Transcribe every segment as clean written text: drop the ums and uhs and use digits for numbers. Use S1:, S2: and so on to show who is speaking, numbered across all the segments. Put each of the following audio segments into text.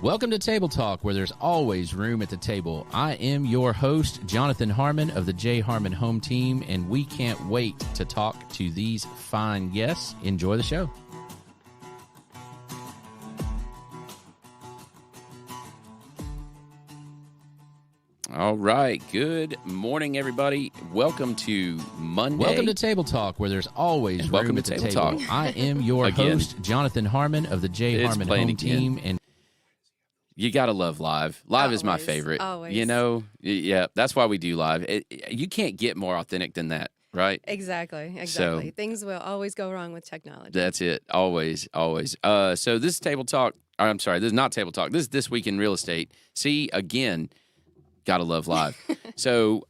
S1: Welcome to Table Talk, where there's always room at the table. I am your host, Jonathan Harmon of the J Harmon Home Team, and we can't wait to talk to these fine guests. Enjoy the show. All right. Good morning, everybody. Welcome to Monday. Welcome to Table Talk, where there's always room at the table. I am your host, Jonathan Harmon of the J Harmon Home Team, and you got to love live. Live is my favorite.
S2: Always.
S1: You know, yeah, that's why we do live. You can't get more authentic than that, right?
S2: Exactly.
S1: So,
S2: things will always go wrong with technology.
S1: That's it. Always. So this is Table Talk. I'm sorry, this is not Table Talk. This is This Week in Real Estate. See, again, got to love live. So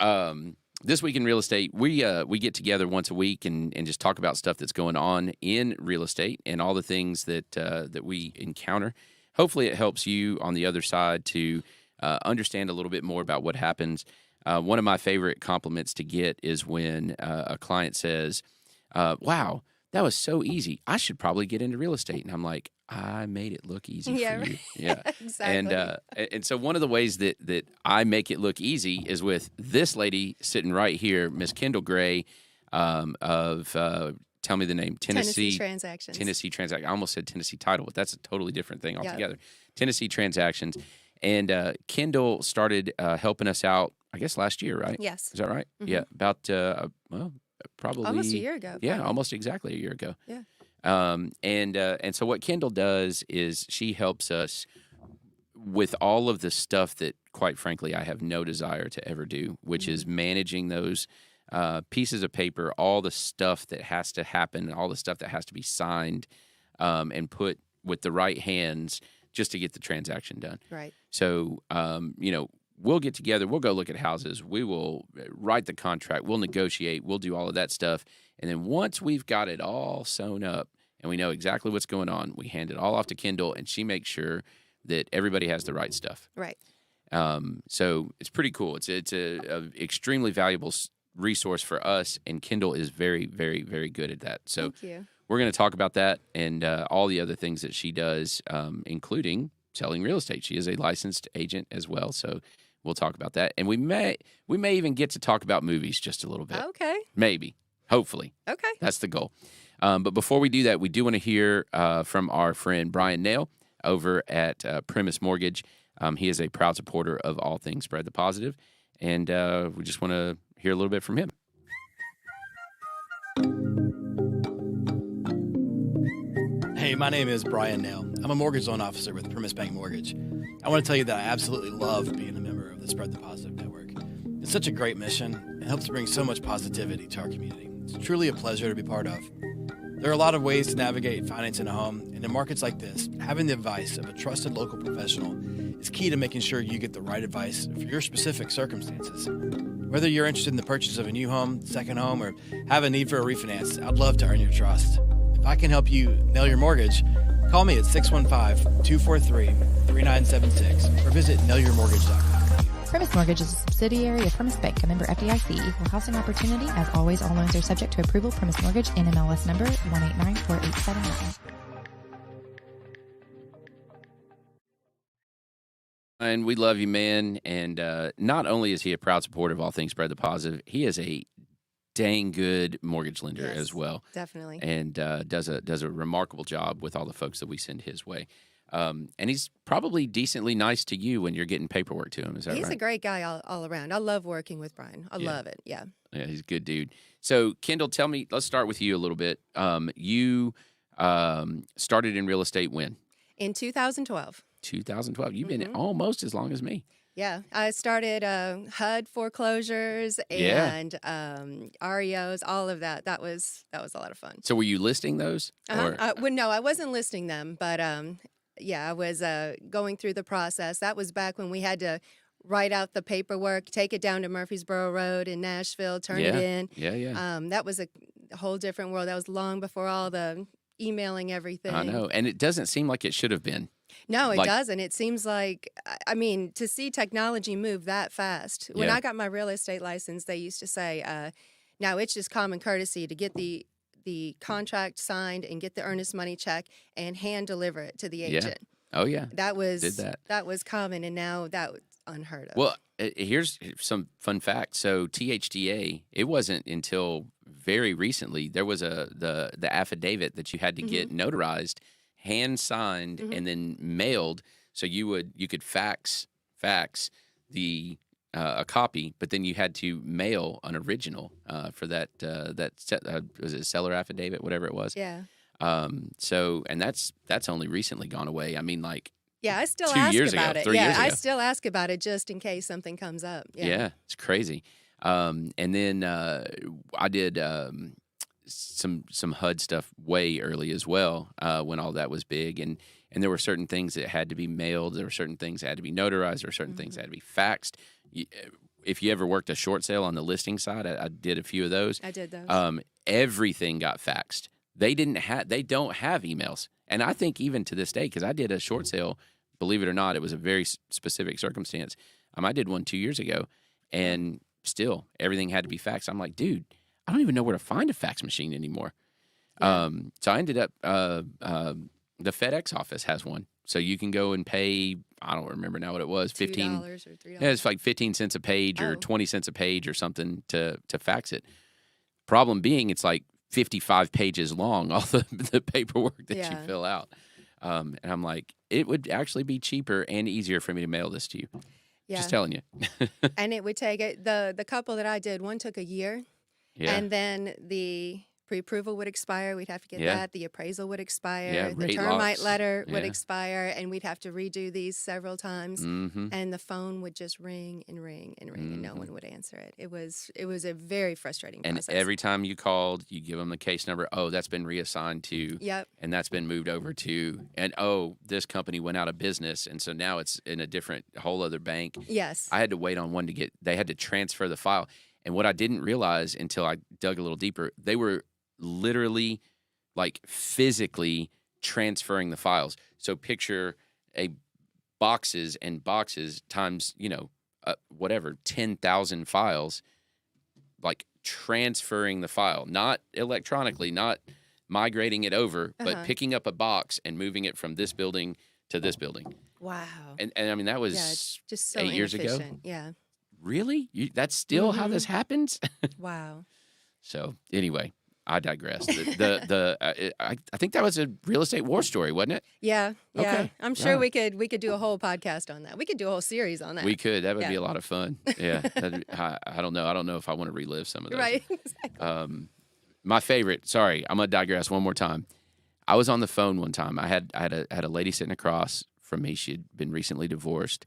S1: This Week in Real Estate, we get together once a week and just talk about stuff that's going on in real estate and all the things that we encounter. Hopefully it helps you on the other side to understand a little bit more about what happens. One of my favorite compliments to get is when a client says, wow, that was so easy. I should probably get into real estate. And I'm like, I made it look easy for you.
S2: Right.
S1: Yeah,
S2: Exactly.
S1: And so one of the ways that I make it look easy is with this lady sitting right here, Miss Kendall Gray of tell me the name.
S2: Tennessee Transactions.
S1: Tennessee Transactions. I almost said Tennessee Title, but that's a totally different thing altogether.
S2: Yep.
S1: Tennessee Transactions. And Kendall started helping us out, I guess, last year, right?
S2: Yes.
S1: Is that right?
S2: Mm-hmm.
S1: Yeah. About, probably.
S2: Almost a year ago.
S1: Yeah,
S2: probably.
S1: almost exactly a year ago.
S2: Yeah.
S1: And so what Kendall does is she helps us with all of the stuff that, quite frankly, I have no desire to ever do, which is managing those pieces of paper, all the stuff that has to happen, all the stuff that has to be signed and put with the right hands just to get the transaction done.
S2: Right.
S1: So, we'll get together, we'll go look at houses, we will write the contract, we'll negotiate, we'll do all of that stuff. And then once we've got it all sewn up and we know exactly what's going on, we hand it all off to Kendall and she makes sure that everybody has the right stuff.
S2: Right.
S1: So it's pretty cool. It's a extremely valuable resource for us, and Kendall is very, very, very good at that. So
S2: Thank you.
S1: we're going to talk about that and all the other things that she does, including selling real estate. She is a licensed agent as well, so we'll talk about that. And we may even get to talk about movies just a little bit.
S2: Okay.
S1: Maybe. Hopefully.
S2: Okay.
S1: That's the goal. But before we do that, we do want to hear from our friend Brian Nail over at Premise Mortgage. He is a proud supporter of all things Spread the Positive, and we just want to hear a little bit from him.
S3: Hey, my name is Brian Nail. I'm a mortgage loan officer with Premise Bank Mortgage. I want to tell you that I absolutely love being a member of the Spread the Positive Network. It's such a great mission and helps bring so much positivity to our community. It's truly a pleasure to be part of. There are a lot of ways to navigate financing a home, and in markets like this, having the advice of a trusted local professional is key to making sure you get the right advice for your specific circumstances. Whether you're interested in the purchase of a new home, second home, or have a need for a refinance, I'd love to earn your trust. If I can help you nail your mortgage, call me at 615-243-3976 or visit nailyourmortgage.com.
S4: Premise Mortgage is a subsidiary of Premise Bank, a member FDIC, equal housing opportunity. As always, all loans are subject to approval. Premise Mortgage, NMLS number 1894879.
S1: And we love you, man. And not only is he a proud supporter of all things Spread the Positive, he is a dang good mortgage lender as well.
S2: Definitely.
S1: And does a remarkable job with all the folks that we send his way. And he's probably decently nice to you when you're getting paperwork to him. Is that right?
S2: He's a great guy all around. I love working with Brian. I love it. Yeah.
S1: Yeah, he's a good dude. So, Kendall, tell me, let's start with you a little bit. You started in real estate when?
S2: In 2012.
S1: 2012. You've been almost as long as me.
S2: Yeah, I started HUD foreclosures and REOs, all of that. That was a lot of fun.
S1: So were you listing those?
S2: Well, no, I wasn't listing them, but yeah, I was going through the process. That was back when we had to write out the paperwork, take it down to Murfreesboro Road in Nashville, turn it in.
S1: Yeah.
S2: That was a whole different world. That was long before all the emailing everything.
S1: I know, and it doesn't seem like it should have been.
S2: No, it doesn't. It seems like, I mean, to see technology move that fast. When I got my real estate license, they used to say, now it's just common courtesy to get the the contract signed and get the earnest money check and hand deliver it to the agent.
S1: Oh yeah.
S2: That was
S1: Did that.
S2: that was common, and now that was unheard of.
S1: Well, here's some fun facts. So THTA, it wasn't until very recently there was the affidavit that you had to get notarized, hand signed, and then mailed. So you could fax the a copy, but then you had to mail an original for that was it seller affidavit, whatever it was.
S2: Yeah.
S1: So and that's only recently gone away. I mean, like.
S2: Yeah, I still
S1: 2
S2: ask
S1: years
S2: about
S1: ago,
S2: it.
S1: 3
S2: Yeah,
S1: years ago.
S2: I still ask about it just in case something comes up.
S1: Yeah, it's crazy. And then I did some HUD stuff way early as well when all that was big, and there were certain things that had to be mailed. There were certain things that had to be notarized. There were certain things that had to be faxed. If you ever worked a short sale on the listing side, I did a few of those.
S2: I did those.
S1: Everything got faxed. They don't have emails. And I think even to this day, because I did a short sale, believe it or not, it was a very specific circumstance. I did one 2 years ago, and still everything had to be faxed. I'm like, dude, I don't even know where to find a fax machine anymore.
S2: Yeah.
S1: So I ended up the FedEx office has one, so you can go and pay. I don't remember now what it was, $15
S2: or $3.
S1: Yeah, it's like 15 cents a page or
S2: Oh.
S1: 20 cents a page or something to fax it. Problem being, it's like 55 pages long, all the paperwork that you
S2: Yeah.
S1: fill out. And I'm like, it would actually be cheaper and easier for me to mail this to you.
S2: Yeah.
S1: Just telling you.
S2: And it would take it. The couple that I did, one took a year,
S1: Yeah.
S2: and then the pre-approval would expire. We'd have to get
S1: Yeah.
S2: that. The appraisal would expire.
S1: Yeah,
S2: the
S1: rate
S2: termite
S1: locks.
S2: letter would
S1: Yeah.
S2: expire, and we'd have to redo these several times.
S1: Mm-hmm.
S2: And the phone would just ring and ring and ring, and no one would answer it. It was a very frustrating
S1: And
S2: process.
S1: every time you called, you give them the case number. Oh, that's been reassigned to,
S2: Yep.
S1: and that's been moved over to, and oh, this company went out of business, and so now it's in a different, whole other bank.
S2: Yes.
S1: I had to wait on one they had to transfer the file. And what I didn't realize until I dug a little deeper, they were literally, like, physically transferring the files. So picture boxes and boxes times, whatever, 10,000 files, like transferring the file, not electronically, not migrating it over, but picking up a box and moving it from this building to this building.
S2: Wow.
S1: And I mean, that was
S2: Yeah, it's just so
S1: 8 years ago.
S2: inefficient. Yeah.
S1: Really? That's still how this happens?
S2: Wow.
S1: So anyway, I digress. I think that was a real estate war story, wasn't it?
S2: Yeah. Yeah.
S1: Okay.
S2: I'm sure
S1: Right.
S2: we could do a whole podcast on that. We could do a whole series on that.
S1: We could. That would
S2: Yeah.
S1: be a lot of fun. Yeah. I don't know. I don't know if I want to relive some of those.
S2: Right. Exactly.
S1: My favorite. Sorry, I'm gonna digress one more time. I was on the phone one time. I had a lady sitting across from me. She had been recently divorced.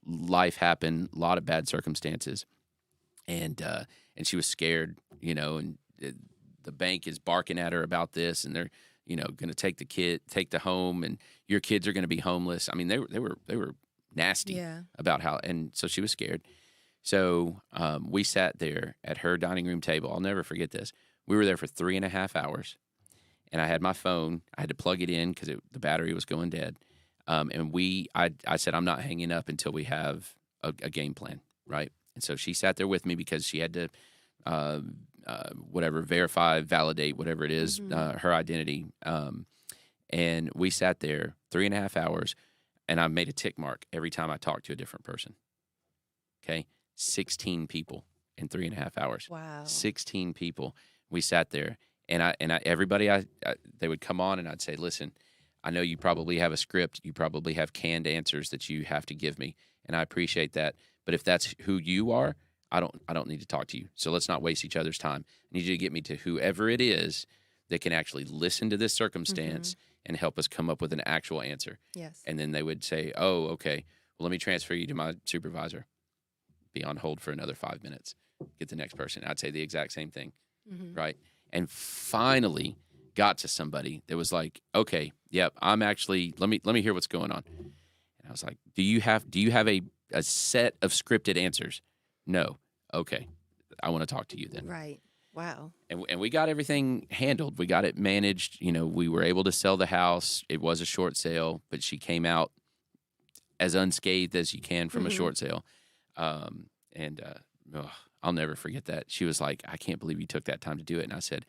S1: Life happened, a lot of bad circumstances, and she was scared. And the bank is barking at her about this, and they're going to take the home, and your kids are going to be homeless. I mean, they were nasty
S2: Yeah.
S1: about how, and so she was scared. So we sat there at her dining room table. I'll never forget this. We were there for 3.5 hours, and I had my phone. I had to plug it in because the battery was going dead. And I said, I'm not hanging up until we have a game plan, right? And so she sat there with me because she had to, verify, validate, whatever it is, her identity. And we sat there 3.5 hours, and I made a tick mark every time I talked to a different person. Okay, 16 people in 3.5 hours.
S2: Wow.
S1: 16 people. We sat there, and everybody they would come on, and I'd say, listen, I know you probably have a script. You probably have canned answers that you have to give me, and I appreciate that. But if that's who you are, I don't need to talk to you. So let's not waste each other's time. I need you to get me to whoever it is that can actually listen to this circumstance and help us come up with an actual answer.
S2: Yes.
S1: And then they would say, oh, okay, well, let me transfer you to my supervisor. Be on hold for another 5 minutes. Get the next person. I'd say the exact same thing, right? And finally got to somebody that was like, okay, yep, I'm actually, let me hear what's going on. And I was like, do you have a set of scripted answers? No. Okay. I want to talk to you then.
S2: Right. Wow.
S1: And we got everything handled. We got it managed. We were able to sell the house. It was a short sale, but she came out as unscathed as you can from a short sale. I'll never forget that. She was like, I can't believe you took that time to do it. And I said,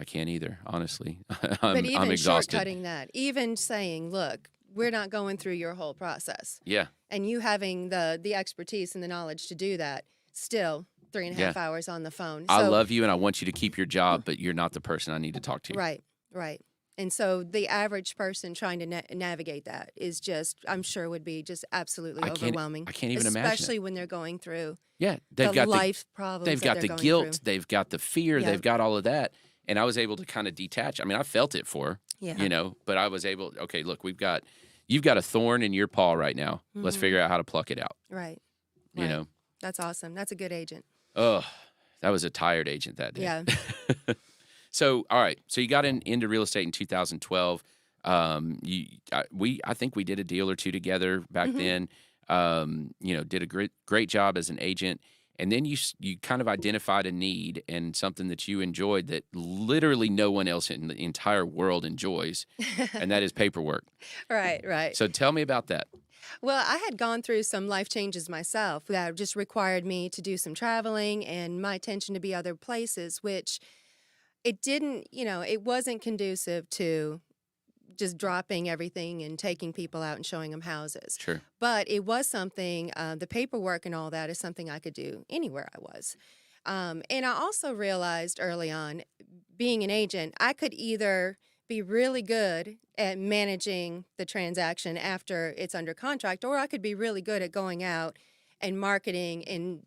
S1: I can't either, honestly.
S2: But
S1: I'm
S2: even
S1: exhausted.
S2: shortcutting that, even saying, look, we're not going through your whole process.
S1: Yeah.
S2: And you having the expertise and the knowledge to do that, still 3.5 hours on the phone.
S1: I love you and I want you to keep your job, but you're not the person I need to talk to.
S2: Right, right. And so the average person trying to navigate that is just, I'm sure, would be just absolutely overwhelming.
S1: I can't even imagine it.
S2: Especially when they're going through
S1: they've got
S2: life problems.
S1: They've got the guilt. They've got the fear.
S2: Yeah.
S1: They've got all of that. And I was able to kind of detach. I mean, I felt it for her,
S2: Yeah.
S1: but I was able, okay, look, you've got a thorn in your paw right now. Let's figure out how to pluck it out.
S2: Right.
S1: You know?
S2: That's awesome. That's a good agent.
S1: Oh, that was a tired agent that day.
S2: Yeah.
S1: So, all right. So you got into real estate in 2012. I think we did a deal or two together back then. Did a great job as an agent. And then you kind of identified a need and something that you enjoyed that literally no one else in the entire world enjoys, and that is paperwork.
S2: Right.
S1: So tell me about that.
S2: Well, I had gone through some life changes myself that just required me to do some traveling and my attention to be other places, which it didn't, it wasn't conducive to just dropping everything and taking people out and showing them houses.
S1: Sure.
S2: But it was something, the paperwork and all that is something I could do anywhere I was. And I also realized early on, being an agent, I could either be really good at managing the transaction after it's under contract, or I could be really good at going out and marketing and,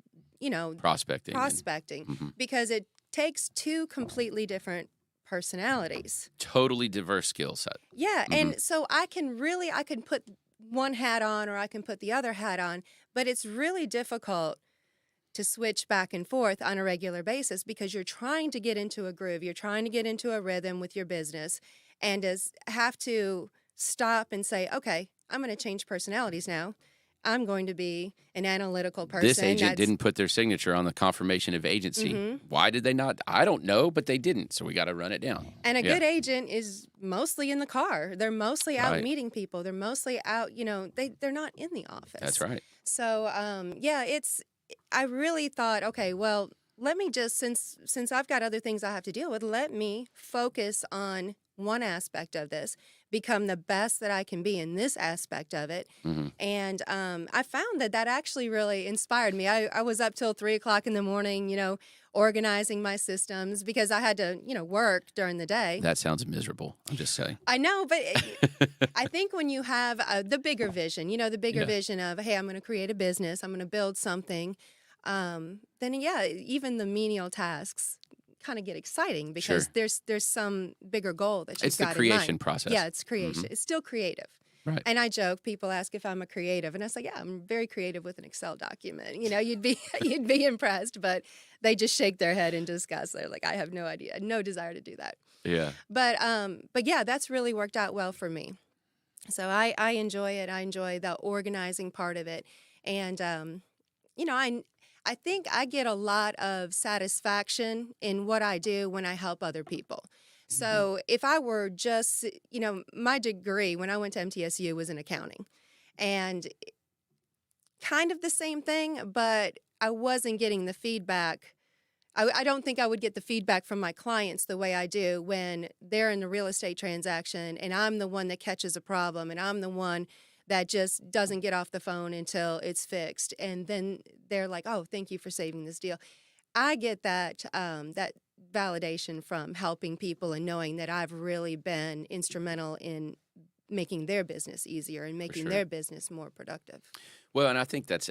S1: Prospecting.
S2: Because it takes two completely different personalities.
S1: Totally diverse skill set.
S2: Yeah, and so I can put one hat on or I can put the other hat on, but it's really difficult to switch back and forth on a regular basis because you're trying to get into a groove, you're trying to get into a rhythm with your business, and have to stop and say, okay, I'm going to change personalities now. I'm going to be an analytical person.
S1: This agent didn't put their signature on the confirmation of agency. Why did they not? I don't know, but they didn't, so we got to run it down.
S2: And a good agent is mostly in the car. They're mostly out meeting people. They're mostly out, they're not in the office.
S1: That's right.
S2: So, I really thought, okay, well, let me just, since I've got other things I have to deal with, let me focus on one aspect of this, become the best that I can be in this aspect of it. And I found that actually really inspired me. I was up till 3 o'clock in the morning, organizing my systems because I had to, work during the day.
S1: That sounds miserable. I'm just saying.
S2: I know, but I think when you have the bigger vision, vision of, hey, I'm going to create a business, I'm going to build something, then even the menial tasks kind of get exciting because there's some bigger goal that you've got in mind.
S1: It's the creation process.
S2: Yeah, it's creation. It's still creative.
S1: Right.
S2: And I joke, people ask if I'm a creative, and I say, yeah, I'm very creative with an Excel document. You'd be impressed, but they just shake their head in disgust. They're like, I have no idea, no desire to do that.
S1: Yeah.
S2: But yeah, that's really worked out well for me. So I enjoy it. I enjoy the organizing part of it, and I think I get a lot of satisfaction in what I do when I help other people. So if I were just, my degree when I went to MTSU was in accounting, and kind of the same thing, but I wasn't getting the feedback. I don't think I would get the feedback from my clients the way I do when they're in a real estate transaction and I'm the one that catches a problem and I'm the one that just doesn't get off the phone until it's fixed. And then they're like, oh, thank you for saving this deal. I get that validation from helping people and knowing that I've really been instrumental in making their business easier and making their business more productive. Well,
S1: and I think that's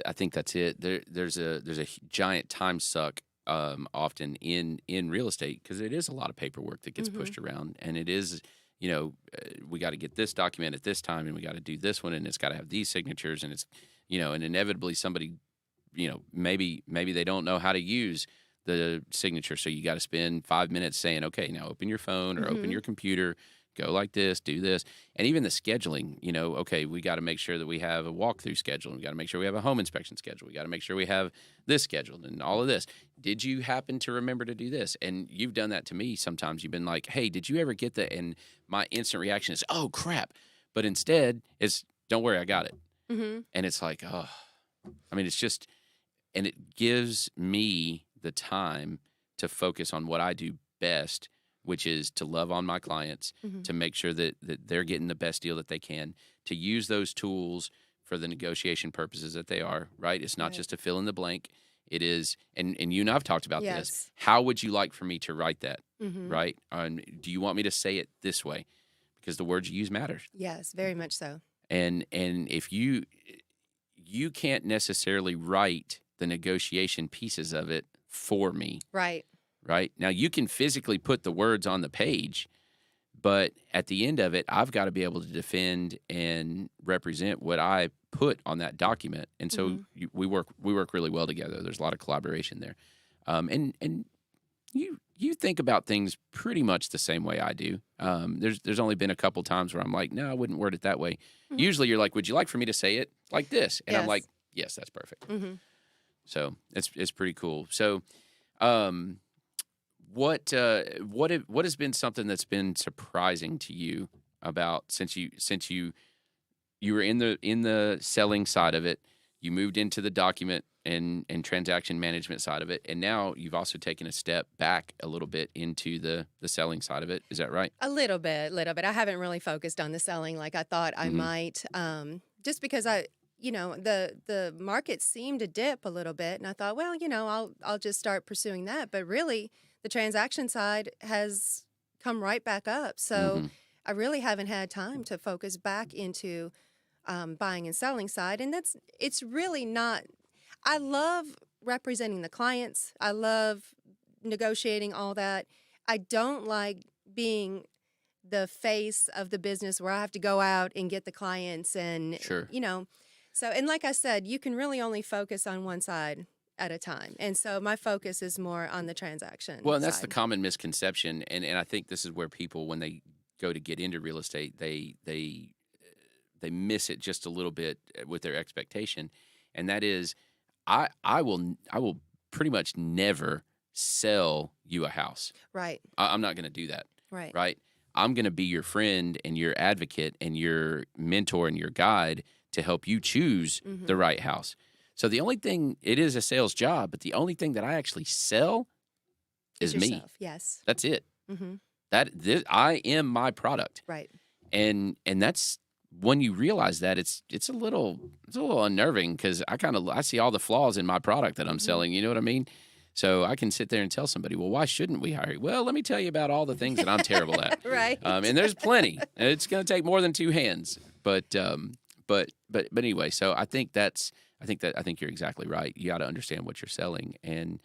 S1: it. There's a giant time suck often in real estate because it is a lot of paperwork that gets pushed around, and it is, we got to get this document at this time, and we got to do this one, and it's got to have these signatures, and it's, and inevitably somebody, maybe they don't know how to use the signature, so you got to spend 5 minutes saying, okay, now open your phone or open your computer, go like this, do this. And even the scheduling, okay, we got to make sure that we have a walkthrough schedule. We got to make sure we have a home inspection schedule. We got to make sure we have this scheduled and all of this. Did you happen to remember to do this? And you've done that to me sometimes. You've been like, hey, did you ever get that? And my instant reaction is, oh, crap. But instead, it's, don't worry, I got it. And it's like, oh, I mean, it's just, and it gives me the time to focus on what I do best which is to love on my clients, to make sure that they're getting the best deal that they can, to use those tools for the negotiation purposes that they are, right? It's not just to fill in the blank. It is, and you and I've talked about this. How would you like for me to write that, right? Do you want me to say it this way? Because the words you use matters.
S2: Yes, very much so.
S1: And if you can't necessarily write the negotiation pieces of it for me.
S2: Right.
S1: Right. Now you can physically put the words on the page, but at the end of it, I've got to be able to defend and represent what I put on that document. And so we work really well together. There's a lot of collaboration there. And you think about things pretty much the same way I do. There's only been a couple times where I'm like, no, I wouldn't word it that way. Usually you're like, would you like for me to say it like this? And I'm like, yes, that's perfect. So it's pretty cool. So what has been something that's been surprising to you about since you were in the selling side of it, you moved into the document and transaction management side of it, and now you've also taken a step back a little bit into the selling side of it. Is that right?
S2: A little bit. I haven't really focused on the selling like I thought I might, just because the market seemed to dip a little bit, and I thought, well, I'll just start pursuing that. But really, the transaction side has come right back up. So I really haven't had time to focus back into buying and selling side, and it's really not. I love representing the clients. I love negotiating all that. I don't like being the face of the business where I have to go out and get the clients and, So, and like I said, you can really only focus on one side at a time. And so my focus is more on the transaction.
S1: Well, and that's the common misconception. And I think this is where people, when they go to get into real estate, they miss it just a little bit with their expectation. And that is, I will pretty much never sell you a house.
S2: Right.
S1: I'm not going to do that.
S2: Right.
S1: Right. I'm going to be your friend and your advocate and your mentor and your guide to help you choose the right house. So the only thing, it is a sales job, but the only thing that I actually sell is me.
S2: Yes.
S1: That's it. I am my product.
S2: Right.
S1: And that's, when you realize that, it's a little unnerving, because I see all the flaws in my product that I'm selling. You know what I mean? So I can sit there and tell somebody, well, why shouldn't we hire you? Well, let me tell you about all the things that I'm terrible at.
S2: Right.
S1: And there's plenty. And it's going to take more than two hands. But anyway, so I think you're exactly right. You got to understand what you're selling, and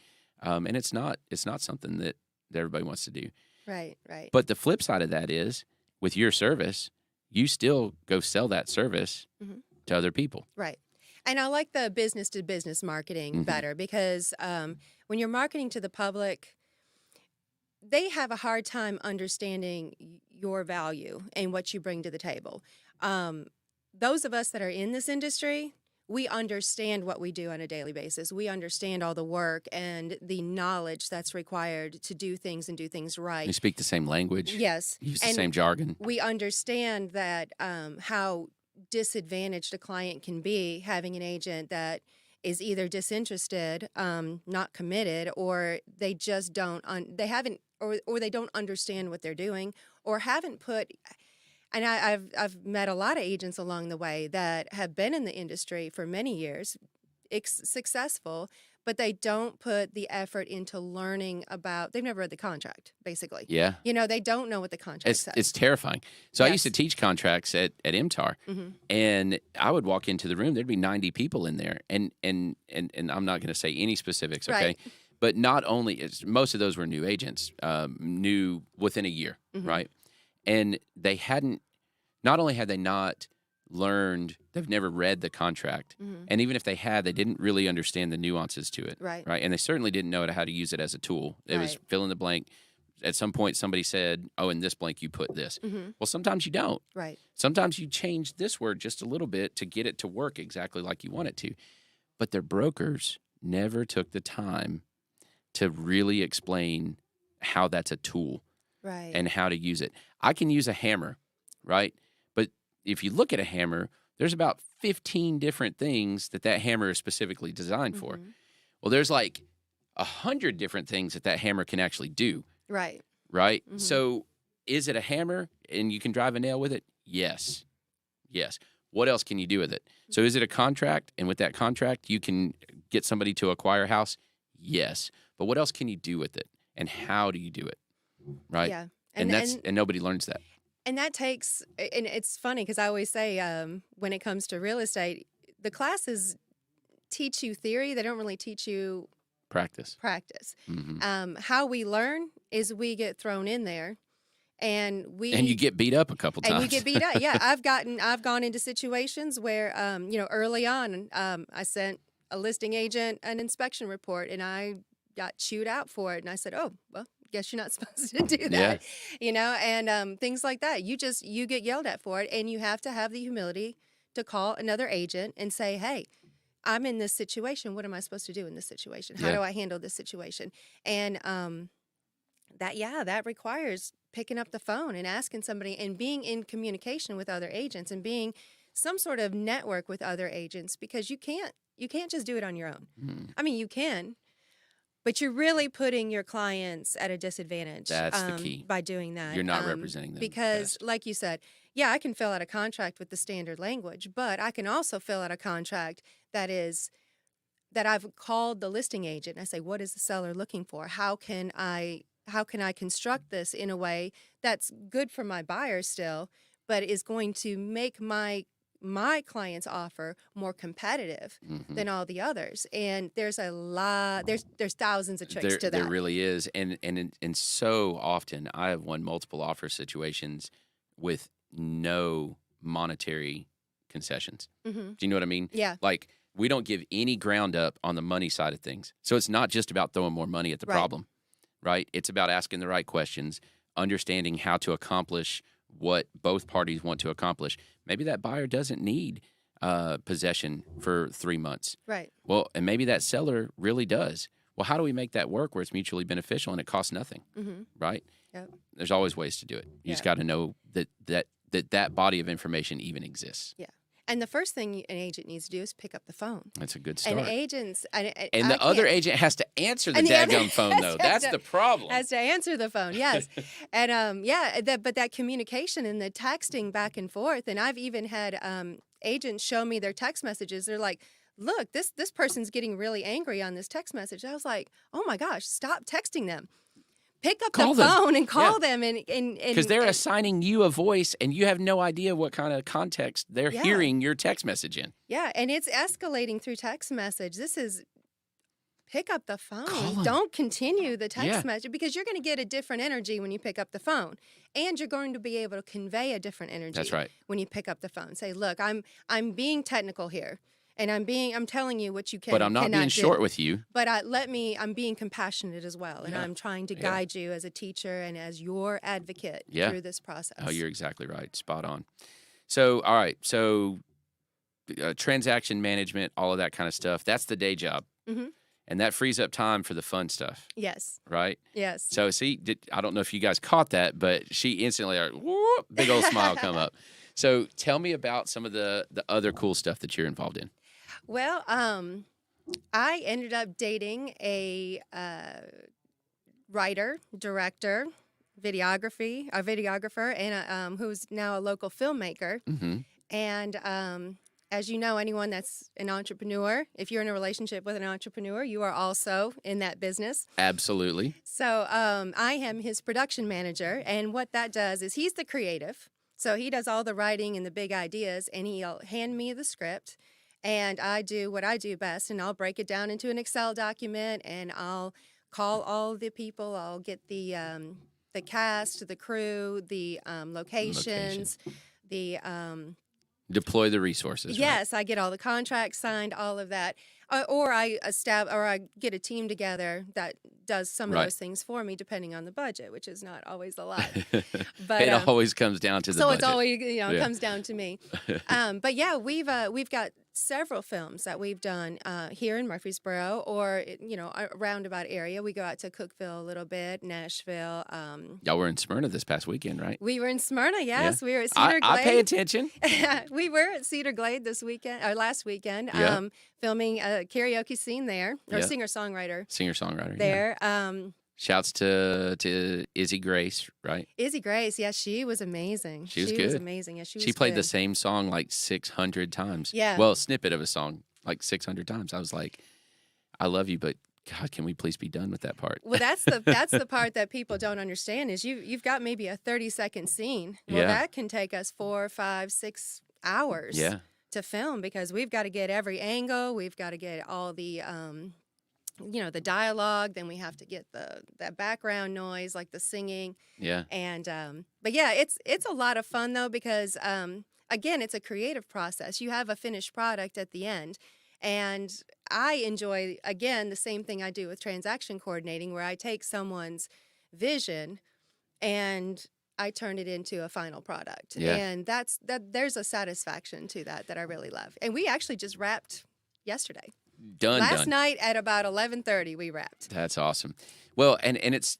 S1: it's not something that everybody wants to do.
S2: Right. Right.
S1: But the flip side of that is, with your service, you still go sell that service to other people.
S2: Right. And I like the business-to-business marketing better, because when you're marketing to the public, they have a hard time understanding your value and what you bring to the table. Those of us that are in this industry, we understand what we do on a daily basis. We understand all the work and the knowledge that's required to do things and do things right.
S1: You speak the same language.
S2: Yes.
S1: Use the same jargon.
S2: We understand that how disadvantaged a client can be having an agent that is either disinterested, not committed, or they just don't, or they don't understand what they're doing, or haven't put. And I've met a lot of agents along the way that have been in the industry for many years, successful, but they don't put the effort into learning about. They've never read the contract, basically.
S1: Yeah.
S2: They don't know what the contract says.
S1: It's terrifying. So I used to teach contracts at MTAR, and I would walk into the room. There'd be 90 people in there, and I'm not going to say any specifics, okay? Right. But not only most of those were new agents, new within a year, right? And they hadn't. Not only had they not learned, they've never read the contract. And even if they had, they didn't really understand the nuances to it. Right. And they certainly didn't know how to use it as a tool. It was fill in the blank. At some point, somebody said, oh, in this blank, you put this. Well, sometimes you don't. Right. Sometimes you change this word just a little bit to get it to work exactly like you want it to. But their brokers never took the time to really explain how that's a tool. Right. And how to use it. I can use a hammer, right? But if you look at a hammer, there's about 15 different things that hammer is specifically designed for. Well, there's like 100 different things that hammer can actually do. Right. right?
S2: Mhm.
S1: So is it a hammer and you can drive a nail with it? Yes. Yes. What else can you do with it? So is it a contract? And with that contract, you can get somebody to acquire a house? Yes. But what else can you do with it? And how do you do it? Right?
S2: Yeah.
S1: And nobody learns that.
S2: And that takes, and it's funny because I always say when it comes to real estate, the classes teach you theory. They don't really teach you
S1: Practice.
S2: Mm-hmm. How we learn is we get thrown in there. And
S1: you get beat up a couple times.
S2: And you get beat up. Yeah, I've gone into situations where, early on, I sent a listing agent an inspection report, and I got chewed out for it. And I said, "Oh, well, guess you're not supposed to do that." And things like that. You get yelled at for it, and you have to have the humility to call another agent and say, "Hey, I'm in this situation. What am I supposed to do in this situation? How do I handle this situation?" And that requires picking up the phone and asking somebody and being in communication with other agents and being some sort of network with other agents, because you can't just do it on your own. I mean, you can, but you're really putting your clients at a disadvantage.
S1: That's the key.
S2: By doing that.
S1: You're not representing them.
S2: Because, like you said, yeah, I can fill out a contract with the standard language, but I can also fill out a contract that I've called the listing agent and I say, what is the seller looking for? How can I construct this in a way that's good for my buyer still, but is going to make my client's offer more competitive than all the others? And there's there's thousands of tricks to that.
S1: There really is. And so often I have won multiple offer situations with no monetary concessions. Do you know what I mean?
S2: Yeah.
S1: Like, we don't give any ground up on the money side of things. So it's not just about throwing more money at the problem. Right? It's about asking the right questions, understanding how to accomplish what both parties want to accomplish. Maybe that buyer doesn't need possession for 3 months.
S2: Right.
S1: Well, and maybe that seller really does. Well, how do we make that work where it's mutually beneficial and it costs nothing? Right?
S2: Yep.
S1: There's always ways to do it. You just got to know that body of information even exists.
S2: Yeah. And the first thing an agent needs to do is pick up the phone.
S1: That's a good start.
S2: And agents...
S1: And the other agent has to answer the daggum phone, though. That's the problem.
S2: Has to answer the phone, yes. And, but that communication and the texting back and forth, and I've even had agents show me their text messages. They're like, look, this person's getting really angry on this text message. I was like, oh, my gosh, stop texting them. Pick up the phone and call them, and
S1: because they're assigning you a voice, and you have no idea what kind of context they're hearing your text message in.
S2: Yeah, and it's escalating through text message. This is pick up the phone. Don't continue the text message, because you're going to get a different energy when you pick up the phone, and you're going to be able to convey a different energy.
S1: That's right.
S2: When you pick up the phone, say, "Look, I'm being technical here." And I'm telling you what you can.
S1: But I'm not being short with you.
S2: But I'm being compassionate as well, and I'm trying to guide you as a teacher and as your advocate through this process.
S1: Oh, you're exactly right. Spot on. So, all right. So, transaction management, all of that kind of stuff. That's the day job, and that frees up time for the fun stuff.
S2: Yes.
S1: Right.
S2: Yes.
S1: So, see, I don't know if you guys caught that, but she instantly, whoop, big old smile come up. So, tell me about some of the other cool stuff that you're involved in.
S2: Well, I ended up dating a writer, director, videographer, and who's now a local filmmaker. And as you know, anyone that's an entrepreneur, if you're in a relationship with an entrepreneur, you are also in that business.
S1: Absolutely.
S2: So I am his production manager, and what that does is he's the creative. So he does all the writing and the big ideas, and he'll hand me the script. And I do what I do best, and I'll break it down into an Excel document, and I'll call all the people. I'll get the cast, the crew, the locations, the
S1: deploy the resources.
S2: Yes,
S1: right?
S2: I get all the contracts signed, all of that, or I get a team together that does some of those things for me, depending on the budget, which is not always a lot. But
S1: it always comes down to the budget.
S2: So it's always it comes down to me. But yeah, we've got several films that we've done here in Murfreesboro, or a roundabout area. We go out to Cookeville a little bit, Nashville.
S1: Y'all were in Smyrna this past weekend, right?
S2: We were in Smyrna. Yes, we were at Cedar Glade.
S1: I pay attention.
S2: We were at Cedar Glade last weekend, filming a karaoke scene there, or singer-songwriter
S1: there. Shouts to Izzy Grace, right?
S2: Izzy Grace, yeah, she was amazing.
S1: She was
S2: She was
S1: good.
S2: amazing. Yeah, she was
S1: She played the
S2: good.
S1: same song like 600 times.
S2: Yeah.
S1: Well, a snippet of a song like 600 times. I was like, I love you, but God, can we please be done with that part?
S2: Well, that's the part that people don't understand is you've got maybe a 30-second scene. Well,
S1: Yeah.
S2: that can take us 4, 5, 6 hours
S1: Yeah.
S2: to film because we've got to get every angle. We've got to get all the the dialogue. Then we have to get that background noise like the singing.
S1: Yeah.
S2: And but yeah, it's a lot of fun though because again, it's a creative process. You have a finished product at the end. And I enjoy, again, the same thing I do with transaction coordinating, where I take someone's vision and I turn it into a final product.
S1: Yeah.
S2: And there's a satisfaction to that I really love. And we actually just wrapped yesterday. Last
S1: Done.
S2: night at about 11:30, we wrapped.
S1: That's awesome. Well, and it's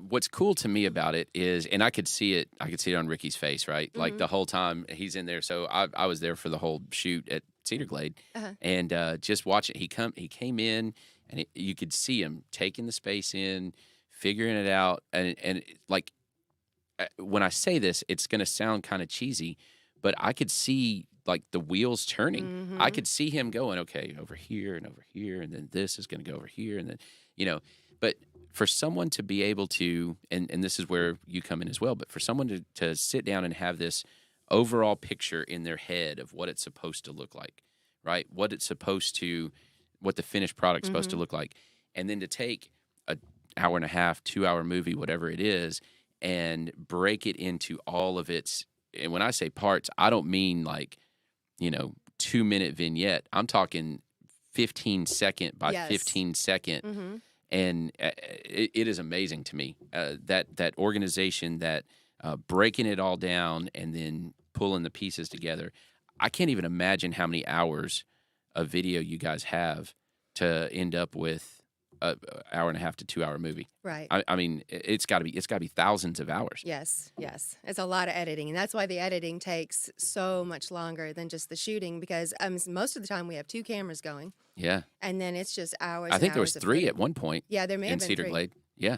S1: what's cool to me about it is, and I could see it on Ricky's face, right?
S2: Mm-hmm.
S1: Like the whole time he's in there. So I was there for the whole shoot at Cedar Glade, and just watching. He came in, and you could see him taking the space in, figuring it out, and like when I say this, it's going to sound kind of cheesy, but I could see like the wheels turning.
S2: Mm-hmm.
S1: I could see him going, okay, over here, and then this is going to go over here, and then but for someone to be able to, and this is where you come in as well, but for someone to sit down and have this overall picture in their head of what it's supposed to look like, right? What the finished product's supposed to look like. And then to take an hour and a half, 2-hour movie, whatever it is, and break it into all of its, and when I say parts, I don't mean like, 2-minute vignette. I'm talking 15-second by
S2: Yes.
S1: 15-second.
S2: Mm-hmm.
S1: And it is amazing to me that organization, that breaking it all down and then pulling the pieces together. I can't even imagine how many hours of video you guys have to end up with an hour and a half to 2-hour movie.
S2: Right.
S1: I mean, it's got to be thousands of hours.
S2: Yes. It's a lot of editing. And that's why the editing takes so much longer than just the shooting because most of the time we have 2 cameras going.
S1: Yeah.
S2: And then it's just hours.
S1: I think
S2: and
S1: there was
S2: hours of
S1: 3
S2: footage.
S1: at one point.
S2: Yeah, there may
S1: in
S2: have been
S1: Cedar
S2: 3.
S1: Glade. Yeah.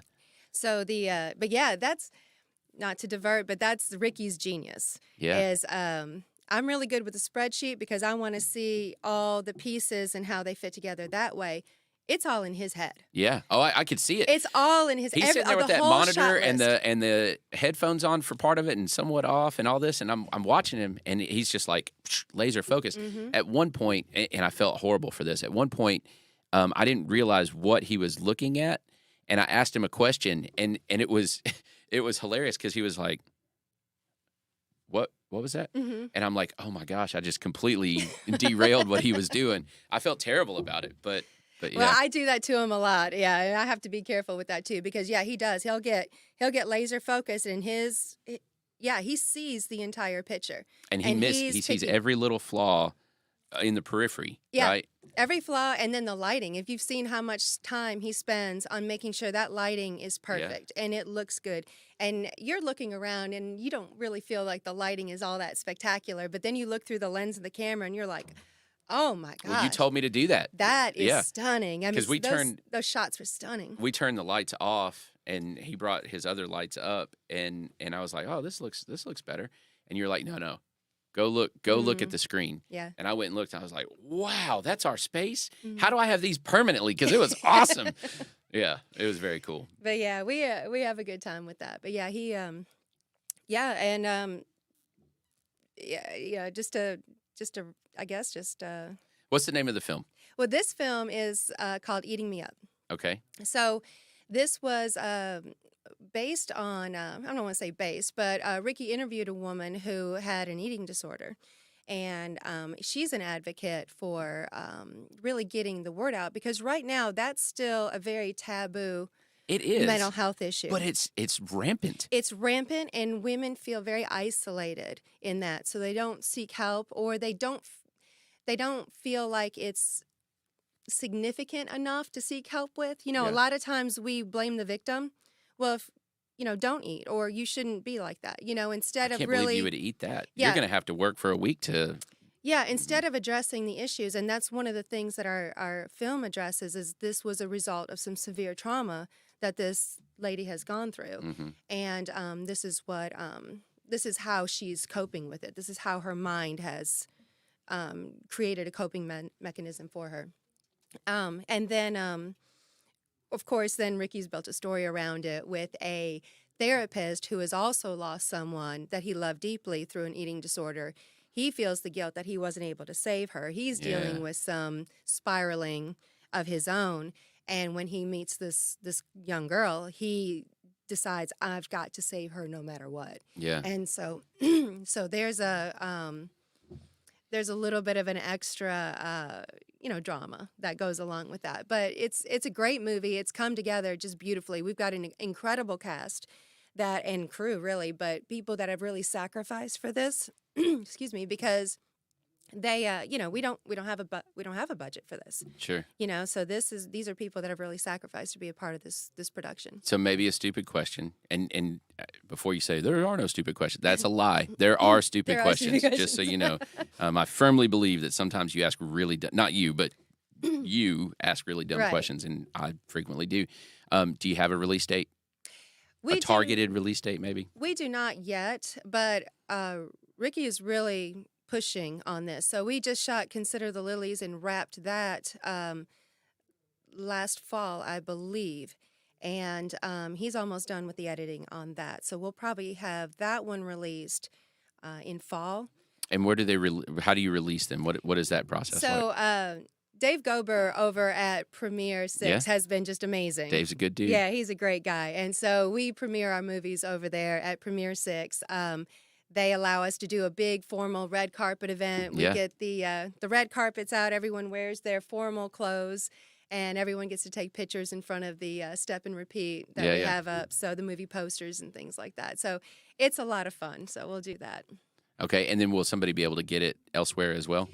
S2: So but yeah, that's not to divert, but that's Ricky's genius.
S1: Yeah.
S2: Is I'm really good with the spreadsheet because I want to see all the pieces and how they fit together that way. It's all in his head.
S1: Yeah. Oh, I could see it.
S2: It's all in his.
S1: He's sitting there with
S2: the
S1: that
S2: whole
S1: monitor
S2: shot
S1: and
S2: list.
S1: the headphones on for part of it and somewhat off and all this, and I'm watching him and he's just like laser focused.
S2: Mm-hmm.
S1: At one point, and I felt horrible for this. At one point, I didn't realize what he was looking at, and I asked him a question, and it was it was hilarious because he was like, "What was that?"
S2: Mm-hmm.
S1: And I'm like, "Oh my gosh, I just completely derailed what he was doing." I felt terrible about it, but yeah.
S2: Well, I do that to him a lot. Yeah, and I have to be careful with that too because yeah, he does. He'll get laser focused and he sees the entire picture.
S1: And
S2: and
S1: he
S2: he's
S1: sees
S2: picking-
S1: every little flaw in the periphery,
S2: Yeah.
S1: right?
S2: Every flaw and then the lighting. If you've seen how much time he spends on making sure that lighting is perfect and it looks good. And you're looking around and you don't really feel like the lighting is all that spectacular, but then you look through the lens of the camera and you're like, "Oh my gosh.
S1: Well, you told me to do that.
S2: That is
S1: Yeah.
S2: stunning." I mean,
S1: 'Cause we turned-
S2: those shots were stunning.
S1: We turned the lights off, and he brought his other lights up, and I was like, "Oh, this looks better." And you're like, "No, go look at the screen."
S2: Yeah.
S1: And I went and looked, and I was like, "Wow, that's our space.
S2: Mhm.
S1: How do I have these permanently?" Because it was awesome. Yeah, it was very cool.
S2: But yeah, we have a good time with that. But yeah, he just to I guess just
S1: What's the name of the film?
S2: well, this film is called Eating Me Up.
S1: Okay.
S2: So this was based on I don't want to say based, but Ricky interviewed a woman who had an eating disorder. And she's an advocate for really getting the word out because right now that's still a very taboo
S1: It is
S2: mental health issue.
S1: but it's rampant.
S2: It's rampant, and women feel very isolated in that, so they don't seek help, or they don't feel like it's significant enough to seek help with.
S1: Yeah.
S2: A lot of times we blame the victim. Well, if don't eat, or you shouldn't be like that. Instead
S1: I
S2: of
S1: can't
S2: really,
S1: believe you would eat that.
S2: Yeah.
S1: You're going to have to work for a week to.
S2: yeah, instead of addressing the issues, and that's one of the things that our film addresses is this was a result of some severe trauma that this lady has gone through,
S1: Mm-hmm.
S2: and this is what this is how she's coping with it. This is how her mind has created a coping mechanism for her. And then, of course, then Ricky's built a story around it with a therapist who has also lost someone that he loved deeply through an eating disorder. He feels the guilt that he wasn't able to save her. He's dealing with some spiraling of his own. And when he meets this young girl, he decides, I've got to save her no matter what.
S1: Yeah.
S2: And so so there's a little bit of an extra drama that goes along with that. But it's a great movie. It's come together just beautifully. We've got an incredible cast and crew, really, but people that have really sacrificed for this. Excuse me, because they we don't have a budget for this.
S1: Sure.
S2: So these are people that have really sacrificed to be a part of this production.
S1: So maybe a stupid question, and before you say there are no stupid questions, that's a lie. There are stupid questions. Just so you know, I firmly believe that sometimes you ask really not you, but you ask really dumb questions, and I frequently do. Do you have a release date? A targeted release date, maybe? We
S2: do not yet, but Ricky is really pushing on this. So we just shot Consider the Lilies and wrapped that last fall, I believe. And he's almost done with the editing on that. So we'll probably have that one released in fall.
S1: And where do they how do you release them? What is that process like?
S2: Dave Gober over at Premiere 6 has been just amazing.
S1: Dave's a good dude.
S2: Yeah, he's a great guy. And so we premiere our movies over there at Premiere 6. They allow us to do a big formal red carpet event. We get the red carpets out. Everyone wears their formal clothes, and everyone gets to take pictures in front of the step and repeat that we have up. So the movie posters and things like that. So it's a lot of fun. So we'll do that.
S1: Okay, and then will somebody be able to get it elsewhere as well?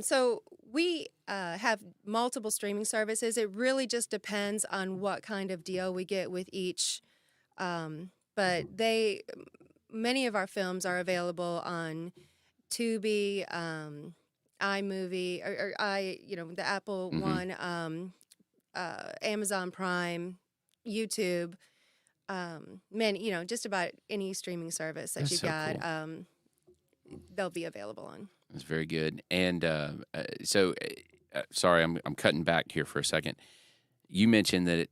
S2: So we have multiple streaming services. It really just depends on what kind of deal we get with each. But many of our films are available on Tubi, iMovie, or the Apple one, Amazon Prime, YouTube, just about any streaming service that you've got. Cool. They'll be available on.
S1: That's very good. And sorry, I'm cutting back here for a second. You mentioned that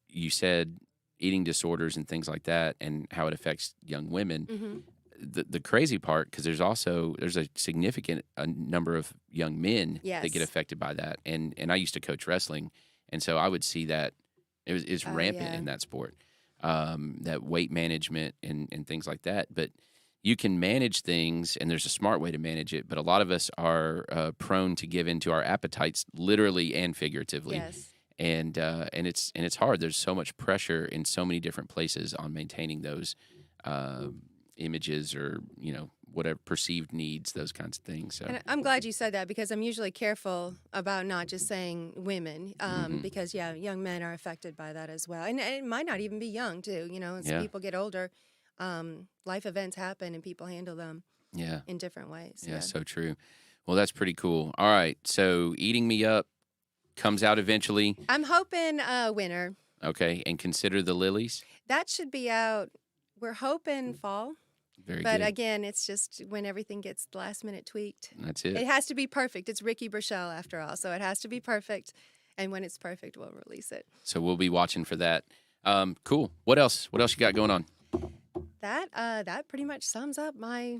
S1: you said eating disorders and things like that, and how it affects young women. Mm-hmm. The crazy part, because there's a significant number of young men that get affected by that. And I used to coach wrestling, and so I would see that it's rampant in that sport, that weight management and things like that. But you can manage things, and there's a smart way to manage it, but a lot of us are prone to give into our appetites, literally and figuratively.
S2: Yes.
S1: And it's hard. There's so much pressure in so many different places on maintaining those images or whatever perceived needs, those kinds of things. So.
S2: And I'm glad you said that, because I'm usually careful about not just saying women, because young men are affected by that as well, and it might not even be young too. As people get older. Life events happen and people handle them in different ways.
S1: Yeah, so true. Well, that's pretty cool. All right, so Eating Me Up comes out eventually.
S2: I'm hoping winter.
S1: Okay, and Consider the Lilies?
S2: That should be out, we're hoping fall.
S1: Very
S2: but
S1: good.
S2: Again, it's just when everything gets last minute tweaked.
S1: That's it.
S2: It has to be perfect. It's Ricky Burchell after all, so it has to be perfect. And when it's perfect, we'll release it.
S1: So we'll be watching for that. Cool. What else? What else you got going on?
S2: That pretty much sums up my.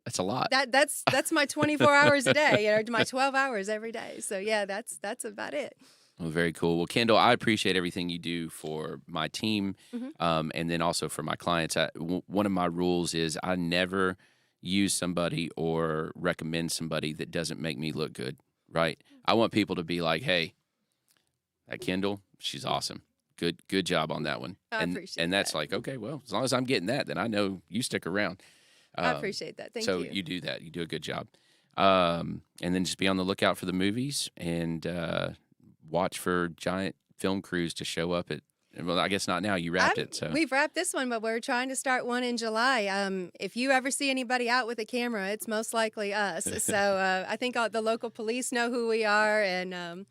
S1: That's a lot.
S2: That's my 24 hours a day, or my 12 hours every day. So yeah, that's about it.
S1: Well, very cool. Well, Kendall, I appreciate everything you do for my team, and then also for my clients. One of my rules is I never use somebody or recommend somebody that doesn't make me look good. Right? I want people to be like, "Hey, that Kendall, she's awesome. Good job on that one."
S2: I appreciate
S1: and that's
S2: that.
S1: like, okay, well, as long as I'm getting that, then I know you stick around.
S2: I appreciate that. Thank you.
S1: So you do that. You do a good job. And then just be on the lookout for the movies and watch for giant film crews to show up at. Well, I guess not now. You wrapped it. So
S2: we've wrapped this one, but we're trying to start one in July. If you ever see anybody out with a camera, it's most likely us. So I think the local police know who we are, and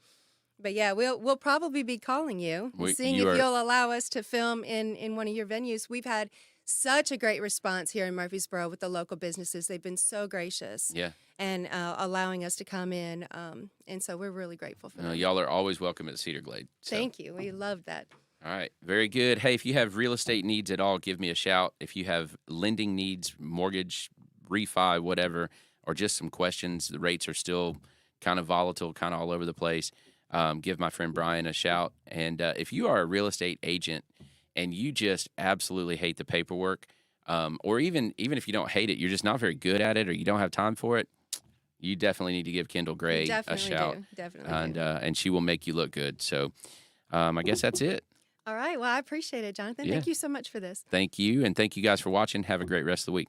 S2: But yeah, we'll probably be calling you, seeing if you'll allow us to film in one of your venues. We've had such a great response here in Murfreesboro with the local businesses. They've been so gracious.
S1: Yeah.
S2: And allowing us to come in. And so we're really grateful for that.
S1: Y'all are always welcome at Cedar Glade. So.
S2: Thank you. We love that.
S1: All right. Very good. Hey, if you have real estate needs at all, give me a shout. If you have lending needs, mortgage, refi, whatever, or just some questions, the rates are still kind of volatile, kind of all over the place, give my friend Brian a shout. And if you are a real estate agent and you just absolutely hate the paperwork, or even if you don't hate it, you're just not very good at it or you don't have time for it, you definitely need to give Kendall Gray a shout.
S2: Definitely.
S1: And she will make you look good. So I guess that's it.
S2: All right. Well, I appreciate it, Jonathan.
S1: Yeah.
S2: Thank you so much for this.
S1: Thank you. And thank you guys for watching. Have a great rest of the week.